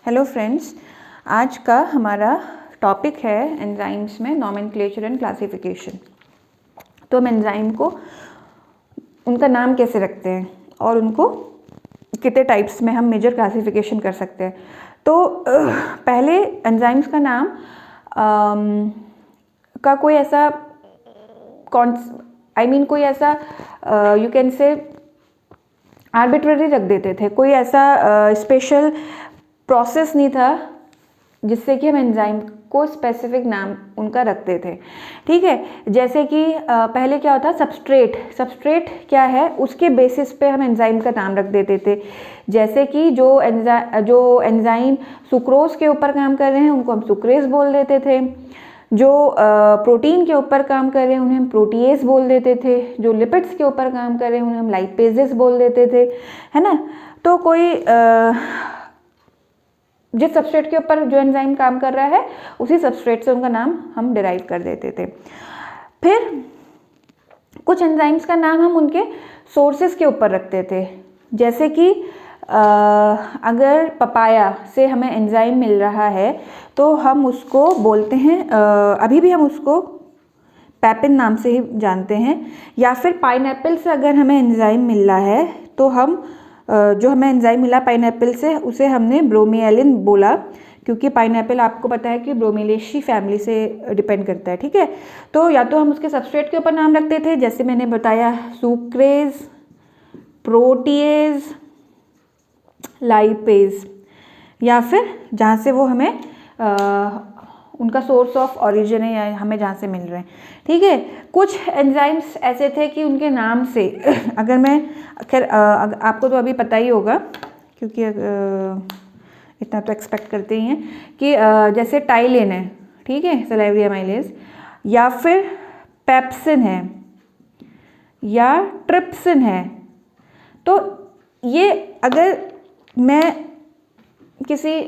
Hello friends, आज का हमारा टॉपिक है एंजाइम्स में नॉमेनक्लेचर एंड क्लासिफिकेशन। तो हम एंजाइम को उनका नाम कैसे रखते हैं और उनको कितने टाइप्स में हम मेजर क्लासिफिकेशन कर सकते हैं। तो पहले एंजाइम्स का नाम का कोई ऐसा कोई ऐसा यू कैन से आर्बिट्ररी रख देते थे, कोई ऐसा स्पेशल प्रोसेस नहीं था जिससे कि हम एंजाइम को स्पेसिफिक नाम उनका रखते थे। ठीक है, जैसे कि पहले क्या होता, सब्सट्रेट क्या है उसके बेसिस पे हम एंजाइम का नाम रख देते थे। जैसे कि जो एंजाइम सुक्रोज के ऊपर काम कर रहे हैं उनको हम सुक्रेज बोल देते थे, जो प्रोटीन के ऊपर काम कर रहे हैं उन्हें हम प्रोटीएज बोल देते थे, जो लिपिड्स के ऊपर काम कर रहे हैं उन्हें हम लाइपेजेस बोल देते थे, है ना। तो कोई जिस सबस्ट्रेट के ऊपर जो एंजाइम काम कर रहा है उसी सबस्ट्रेट से उनका नाम हम डिराइव कर देते थे। फिर कुछ एंजाइम्स का नाम हम उनके सोर्सेस के ऊपर रखते थे। जैसे कि अगर पपाया से हमें एंजाइम मिल रहा है तो हम उसको बोलते हैं, अभी भी हम उसको पैपिन नाम से ही जानते हैं। या फिर पाइनएप्पल से अगर हमें एंजाइम मिल रहा है तो हम जो हमें एंजाइम मिला पाइनएप्पल से उसे हमने ब्रोमिएलिन बोला, क्योंकि पाइनएप्पल आपको पता है कि ब्रोमेलेशी फैमिली से डिपेंड करता है। ठीक है, तो या तो हम उसके सबस्ट्रेट के ऊपर नाम रखते थे, जैसे मैंने बताया सुक्रेज, प्रोटीएज, लाइपेज, या फिर जहाँ से वो हमें उनका सोर्स ऑफ ओरिजिन है या हमें जहाँ से मिल रहे हैं। ठीक है, कुछ एंजाइम्स ऐसे थे कि उनके नाम से अगर मैं खैर आपको तो अभी पता ही होगा क्योंकि इतना तो एक्सपेक्ट करते ही हैं कि जैसे टाइलिन है, ठीक है, सलाइवरी अमाइलेज, या फिर पेप्सिन है या ट्रिप्सिन है। तो ये अगर मैं किसी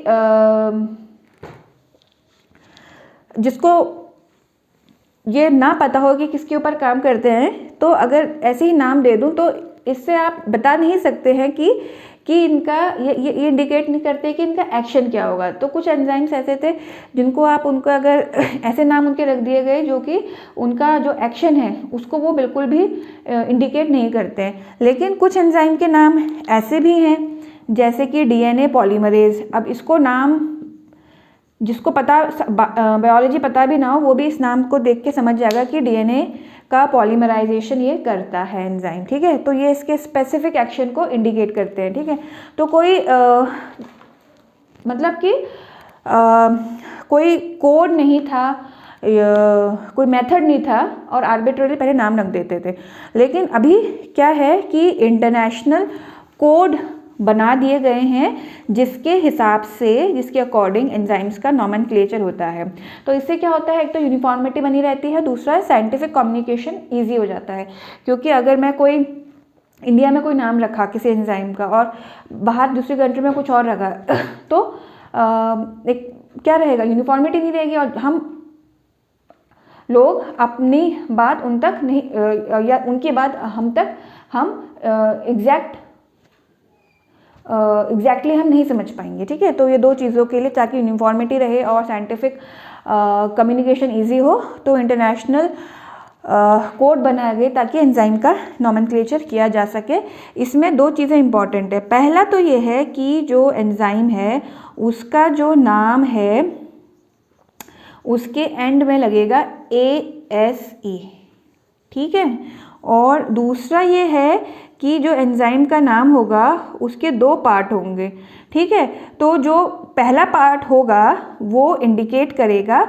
जिसको ये ना पता हो कि किसके ऊपर काम करते हैं तो अगर ऐसे ही नाम दे दूं तो इससे आप बता नहीं सकते हैं कि इनका ये इंडिकेट नहीं करते कि इनका एक्शन क्या होगा। तो कुछ एंजाइम्स ऐसे थे जिनको आप उनका अगर ऐसे नाम उनके रख दिए गए जो कि उनका जो एक्शन है उसको वो बिल्कुल भी इंडिकेट नहीं करते हैं। लेकिन कुछ एंजाइम के नाम ऐसे भी हैं जैसे कि डीएनए पॉलीमरेज। अब इसको नाम जिसको पता बायोलॉजी पता भी ना हो वो भी इस नाम को देख के समझ जाएगा कि डीएनए का पॉलीमराइजेशन ये करता है एंजाइम। ठीक है, तो ये इसके स्पेसिफिक एक्शन को इंडिकेट करते हैं। ठीक है, तो कोई मतलब कि कोई कोड नहीं था, कोई मेथड नहीं था और आर्बिट्ररी पहले नाम रख देते थे। लेकिन अभी क्या है कि इंटरनेशनल कोड बना दिए गए हैं जिसके हिसाब से, जिसके अकॉर्डिंग एंजाइम्स का नॉमेनक्लेचर होता है। तो इससे क्या होता है, एक तो यूनिफॉर्मिटी बनी रहती है, दूसरा साइंटिफिक कम्युनिकेशन ईजी हो जाता है। क्योंकि अगर मैं कोई इंडिया में कोई नाम रखा किसी एंजाइम का और बाहर दूसरी कंट्री में कुछ और रखा तो एक क्या रहेगा, यूनिफॉर्मिटी नहीं रहेगी और हम लोग अपनी बात उन तक नहीं या उनकी बात हम तक हम एग्जैक्टली हम नहीं समझ पाएंगे। ठीक है, तो ये दो चीज़ों के लिए, ताकि यूनिफॉर्मिटी रहे और साइंटिफिक कम्युनिकेशन इजी हो, तो इंटरनेशनल कोड बनाया गया ताकि एंजाइम का नॉमेनक्लेचर किया जा सके। इसमें दो चीज़ें इंपॉर्टेंट है। पहला तो ये है कि जो एंजाइम है उसका जो नाम है उसके एंड में लगेगा ASE। ठीक है, और दूसरा ये है कि जो एंजाइम का नाम होगा उसके दो पार्ट होंगे। ठीक है, तो जो पहला पार्ट होगा वो इंडिकेट करेगा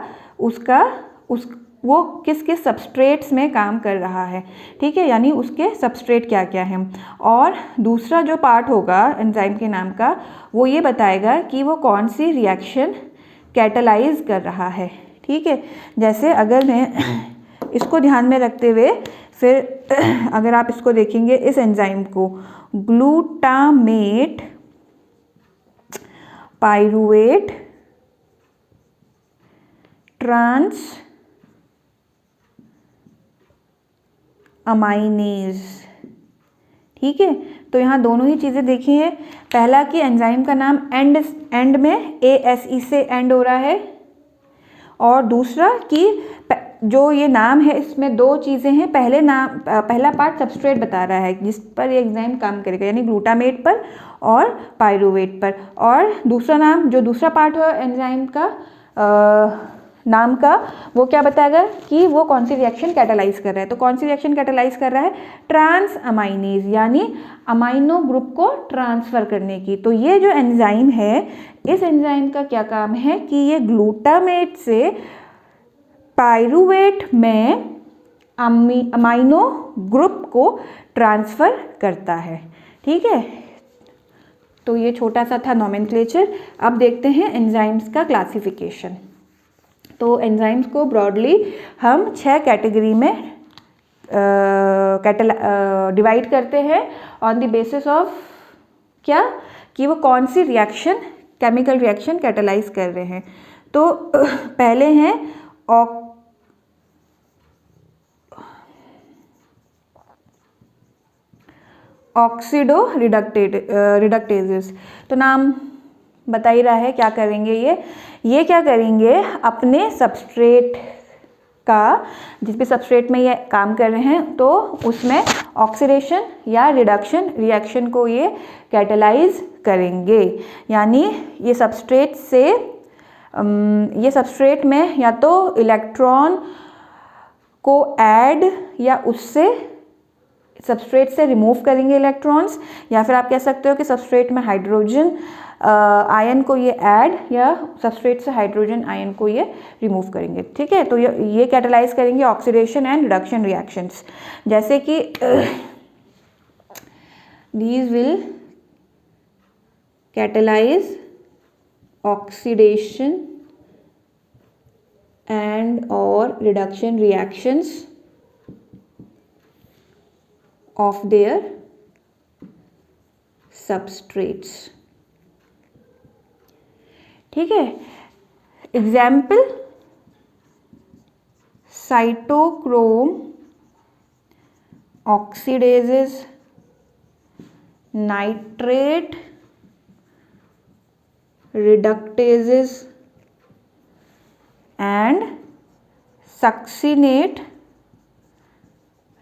वो किस किस सबस्ट्रेट्स में काम कर रहा है। ठीक है, यानी उसके सबस्ट्रेट क्या क्या हैं। और दूसरा जो पार्ट होगा एंजाइम के नाम का वो ये बताएगा कि वो कौन सी रिएक्शन कैटालाइज कर रहा है। ठीक है, जैसे अगर मैं इसको ध्यान में रखते हुए फिर अगर आप इसको देखेंगे, इस एंजाइम को ग्लूटामेट पाइरुवेट ट्रांस अमाइनेज। ठीक है, तो यहाँ दोनों ही चीज़ें देखी हैं। पहला कि एंजाइम का नाम एंड में ASE से एंड हो रहा है, और दूसरा कि जो ये नाम है इसमें दो चीज़ें हैं। पहला पार्ट सबस्ट्रेट बता रहा है जिस पर ये एंजाइम काम करेगा, यानी ग्लूटामेट पर और पायरूवेट पर, और दूसरा पार्ट है एंजाइम का नाम का, वो क्या बताएगा कि वो कौन सी रिएक्शन कैटालाइज कर रहा है। तो कौन सी रिएक्शन कैटालाइज कर रहा है? ट्रांस अमाइनेज, यानी अमाइनो ग्रुप को ट्रांसफ़र करने की। तो ये जो एंजाइम है, इस एंजाइम का क्या काम है कि ये ग्लूटामेट से पायरूवेट में अमाइनो ग्रुप को ट्रांसफ़र करता है। ठीक है, तो ये छोटा सा था नोमेनक्लेचर। अब देखते हैं एंजाइम्स का क्लासिफिकेशन। तो एंजाइम्स को ब्रॉडली हम 6 कैटेगरी में डिवाइड करते हैं ऑन द बेसिस ऑफ क्या, कि वो कौन सी रिएक्शन, केमिकल रिएक्शन कैटालाइज कर रहे हैं। तो पहले हैं ऑक्सीडो रिडक्टेजेस। तो नाम बता ही रहा है क्या करेंगे ये क्या करेंगे, अपने सबस्ट्रेट का, जिस भी सबस्ट्रेट में ये काम कर रहे हैं, तो उसमें ऑक्सीडेशन या रिडक्शन रिएक्शन को ये कैटालाइज करेंगे। यानी ये सबस्ट्रेट में या तो इलेक्ट्रॉन को ऐड या उससे सबस्ट्रेट से रिमूव करेंगे इलेक्ट्रॉन्स, या फिर आप कह सकते हो कि सबस्ट्रेट में हाइड्रोजन आयन को ये ऐड या सबस्ट्रेट से हाइड्रोजन आयन को ये रिमूव करेंगे। ठीक है, तो ये कैटालाइज करेंगे ऑक्सीडेशन एंड रिडक्शन रिएक्शंस, जैसे कि these will catalyze oxidation and or reduction reactions of their substrates. ठीक है, example cytochrome oxidases, nitrate reductases and succinate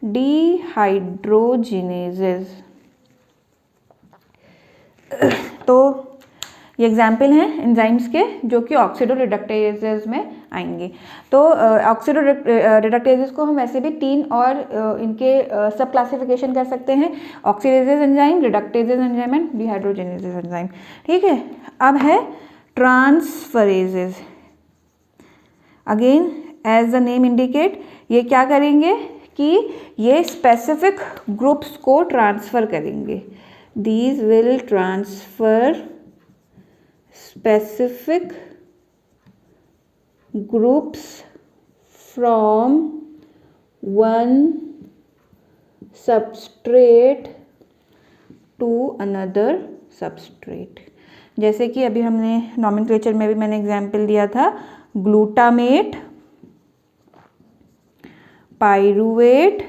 dehydrogenases। तो ये एग्जाम्पल हैं एंजाइम्स के जो कि ऑक्सीडो रिडक्टेजेस में आएंगे। तो ऑक्सीडो रिडक्टेजेस को हम वैसे भी 3 और इनके सब क्लासिफिकेशन कर सकते हैं, oxidases enzyme, reductases enzyme and dehydrogenases enzyme. ठीक है, अब है transferases. Again as the name indicate, ये क्या करेंगे कि ये स्पेसिफिक ग्रुप्स को ट्रांसफ़र करेंगे। These will transfer specific groups from one substrate to another substrate। जैसे कि अभी हमने नॉमेनक्लेचर में भी मैंने एग्जाम्पल दिया था, ग्लूटामेट, पायरूवेट,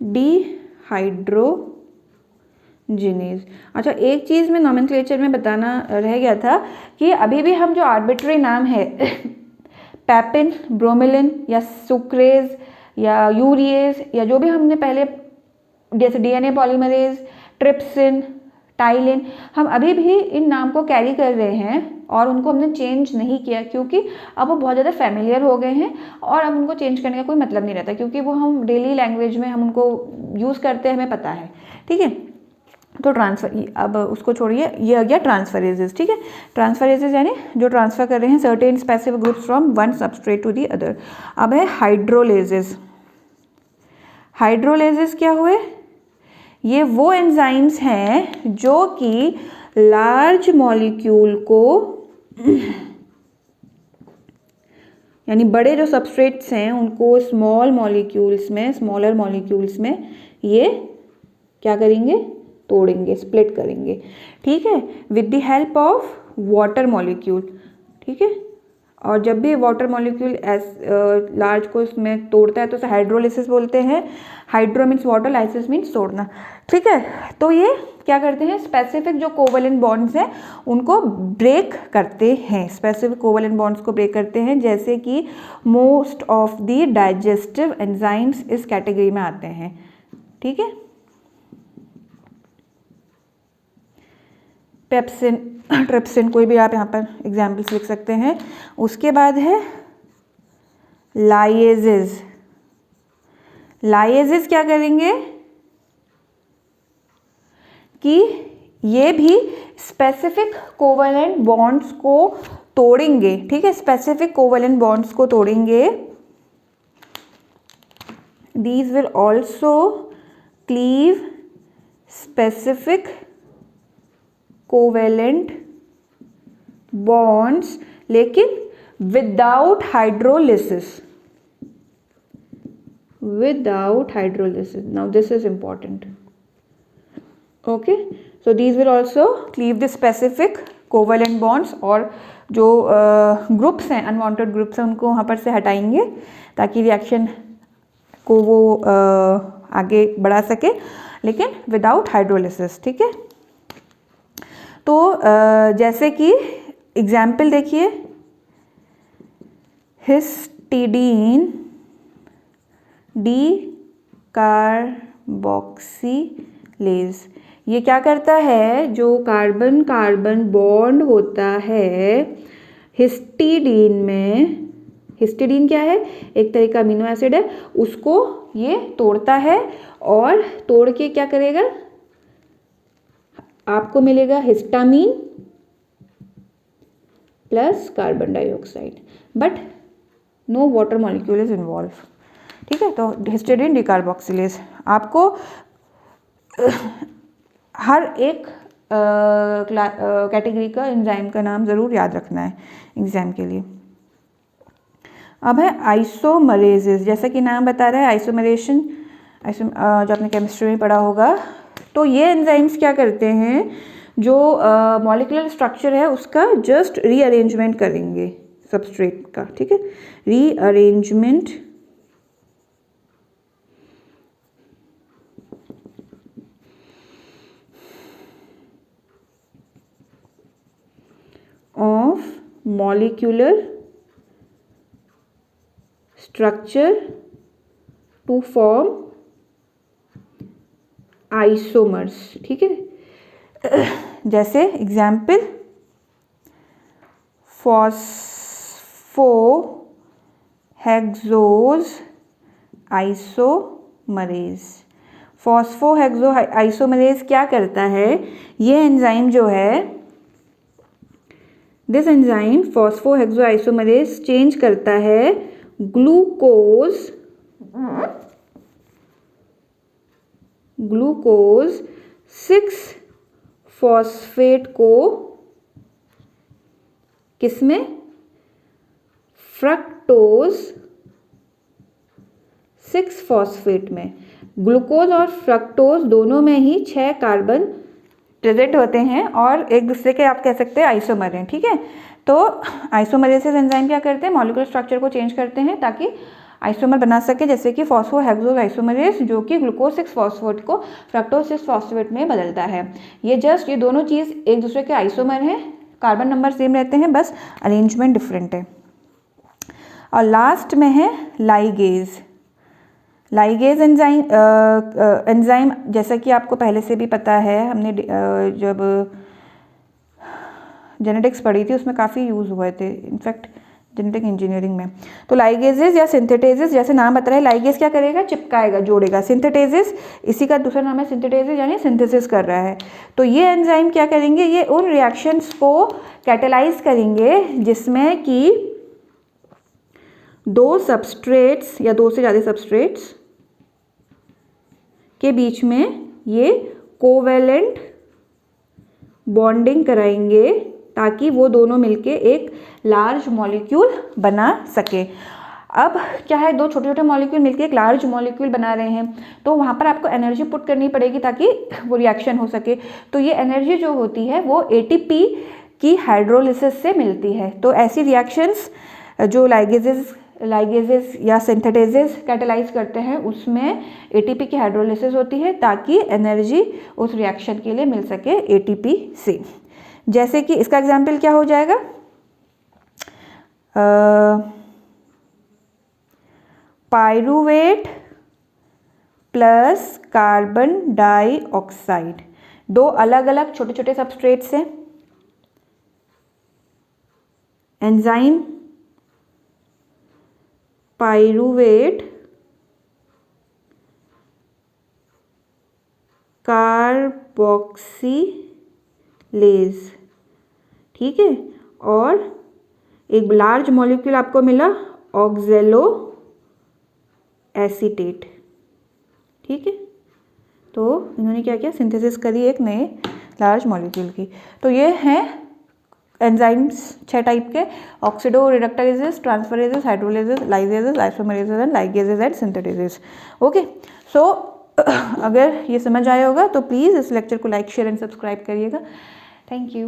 डिहाइड्रोजिनेज। अच्छा, एक चीज़ में नॉमेनक्लेचर में बताना रह गया था कि अभी भी हम जो आर्बिट्री नाम है पैपिन, ब्रोमेलिन या सुक्रेज या यूरिएज या जो भी हमने पहले, जैसे डीएनए पॉलीमरेज, ट्रिप्सिन, टाइलिन, हम अभी भी इन नाम को कैरी कर रहे हैं और उनको हमने चेंज नहीं किया, क्योंकि अब वो बहुत ज़्यादा फेमिलियर हो गए हैं और अब उनको चेंज करने का कोई मतलब नहीं रहता, क्योंकि वो हम डेली लैंग्वेज में हम उनको यूज़ करते हैं, हमें पता है। ठीक है, तो अब उसको छोड़िए, ये आ गया ट्रांसफरेजेस। ठीक है, ट्रांसफरेजेस यानी जो ट्रांसफ़र कर रहे हैं certain specific groups from one substrate to the other. अब है हाइड्रोलेजेस। हाइड्रोलेजेस क्या हुए? ये वो एंजाइम्स हैं जो कि लार्ज मॉलिक्यूल को, यानी बड़े जो सबस्ट्रेट्स हैं उनको स्मॉलर मॉलिक्यूल्स में ये क्या करेंगे? तोड़ेंगे, स्प्लिट करेंगे। ठीक है, with the help of water molecule. ठीक है, और जब भी वाटर मॉलिक्यूल लार्ज को इसमें तोड़ता है तो उसे हाइड्रोलिसिस बोलते हैं। Hydro means water, lysis means तोड़ना, ठीक है। तो ये क्या करते हैं, स्पेसिफिक जो कोवेलेंट बॉन्ड्स हैं उनको ब्रेक करते हैं, स्पेसिफिक कोवेलेंट बॉन्ड्स को ब्रेक करते हैं, जैसे कि most of the digestive enzymes इस कैटेगरी में आते हैं, ठीक है। पेप्सिन, ट्रिप्सिन, कोई भी आप यहाँ पर एग्जाम्पल्स लिख सकते हैं। उसके बाद है लाइएजेस। लाइएजेस क्या करेंगे कि ये भी स्पेसिफिक कोवेलेंट बॉन्ड्स को तोड़ेंगे, ठीक है, स्पेसिफिक कोवेलेंट बॉन्ड्स को तोड़ेंगे। These will also cleave specific covalent bonds, लेकिन without hydrolysis, without hydrolysis. Now this is important, okay. So these will also cleave the specific covalent bonds, और जो groups हैं, अनवांटेड ग्रुप्स हैं, उनको वहाँ पर से हटाएंगे ताकि रिएक्शन को वो आगे बढ़ा सके, लेकिन विदाउट हाइड्रोलिसिस, ठीक है। तो जैसे कि एग्जाम्पल देखिए, हिस्टिडीन डीकार्बोक्सिलेज, ये क्या करता है, जो कार्बन कार्बन बॉन्ड होता है हिस्टिडीन में, हिस्टिडीन क्या है, एक तरह का अमीनो एसिड है, उसको ये तोड़ता है, और तोड़ के क्या करेगा, आपको मिलेगा histamine plus carbon dioxide, but no water molecule is involve, ठीक है। तो हिस्टिडीन डीकार्बोक्सिलेज, आपको हर एक कैटेगरी का एंजाइम का नाम ज़रूर याद रखना है एग्जाम के लिए। अब है आइसोमरेजेस, जैसा कि नाम बता रहा है आइसोमरेशन, जो आपने केमिस्ट्री में पढ़ा होगा। तो ये एंजाइम्स क्या करते हैं, जो मॉलिक्यूलर स्ट्रक्चर है उसका जस्ट रीअरेंजमेंट करेंगे सबस्ट्रेट का, ठीक है, rearrangement of molecular structure to form isomers, ठीक है। जैसे example phosphohexose isomerase. Phosphohexose isomerase क्या करता है, ये एंजाइम जो है, this enzyme phosphohexose isomerase change करता है ग्लूकोज 6-फॉस्फेट को किसमें, फ्रक्टोज 6-फॉस्फेट में। ग्लूकोज और फ्रक्टोज दोनों में ही 6 कार्बन प्रेजेंट होते हैं और एक दूसरे के आप कह सकते हैं आइसोमर हैं, ठीक है। तो आइसोमरेसिस एंजाइम क्या करते हैं, मॉलिक्यूलर स्ट्रक्चर को चेंज करते हैं ताकि आइसोमर बना सके, जैसे कि फॉस्फोहेक्सोज आइसोमरेज जो कि ग्लूकोज 6-फॉस्फेट को फ्रक्टोज 6-फॉस्फेट में बदलता है। ये दोनों चीज़ एक दूसरे के आइसोमर हैं, कार्बन नंबर सेम रहते हैं, बस अरेंजमेंट डिफरेंट है। और लास्ट में है लाइगेज। लाइगेज एंजाइम जैसा कि आपको पहले से भी पता है, हमने जब जेनेटिक्स पढ़ी थी उसमें काफ़ी यूज़ हुए थे, इनफैक्ट जेनेटिक इंजीनियरिंग में। तो लाइगेजेस या सिंथेटेजेस, जैसे नाम बता रहा है, लाइगेज क्या करेगा, चिपकाएगा, जोड़ेगा। सिंथेटेजेस इसी का दूसरा नाम है, सिंथेटेजेस यानी सिंथेसिस कर रहा है। तो ये एंजाइम क्या करेंगे, ये उन रिएक्शंस को कैटेलाइज करेंगे जिसमें कि 2 सबस्ट्रेट्स या 2 से ज़्यादा सबस्ट्रेट्स के बीच में ये कोवेलेंट बॉन्डिंग कराएंगे ताकि वो दोनों मिलके एक लार्ज मॉलिक्यूल बना सके। अब क्या है, 2 छोटे छोटे मॉलिक्यूल मिलके एक लार्ज मॉलिक्यूल बना रहे हैं, तो वहाँ पर आपको एनर्जी पुट करनी पड़ेगी ताकि वो रिएक्शन हो सके। तो ये एनर्जी जो होती है वो ATP की हाइड्रोलिसिस से मिलती है। तो ऐसी रिएक्शंस जो लाइगेजेस या सिंथेटेजेस कैटालाइज करते हैं उसमें एटीपी की हाइड्रोलिसिस होती है ताकि एनर्जी उस रिएक्शन के लिए मिल सके एटीपी से। जैसे कि इसका एग्जाम्पल क्या हो जाएगा, पायरूवेट प्लस कार्बन डाइऑक्साइड, दो अलग अलग छोटे छोटे सबस्ट्रेट्स हैं। एंजाइम पायरूवेट कार्बोक्सिलेज, ठीक है, और एक लार्ज मॉलिक्यूल आपको मिला ऑक्जेलो एसीटेट, ठीक है। तो इन्होंने क्या किया, सिंथेसिस करी एक नए लार्ज मॉलिक्यूल की। तो ये हैं एंजाइम्स 6 टाइप के, oxidoreductases, transferases, hydrolases, lyases, isomerases and ligases and synthetases. Okay, so अगर ये समझ आया होगा तो प्लीज़ इस लेक्चर को लाइक शेयर एंड सब्सक्राइब करिएगा। Thank you.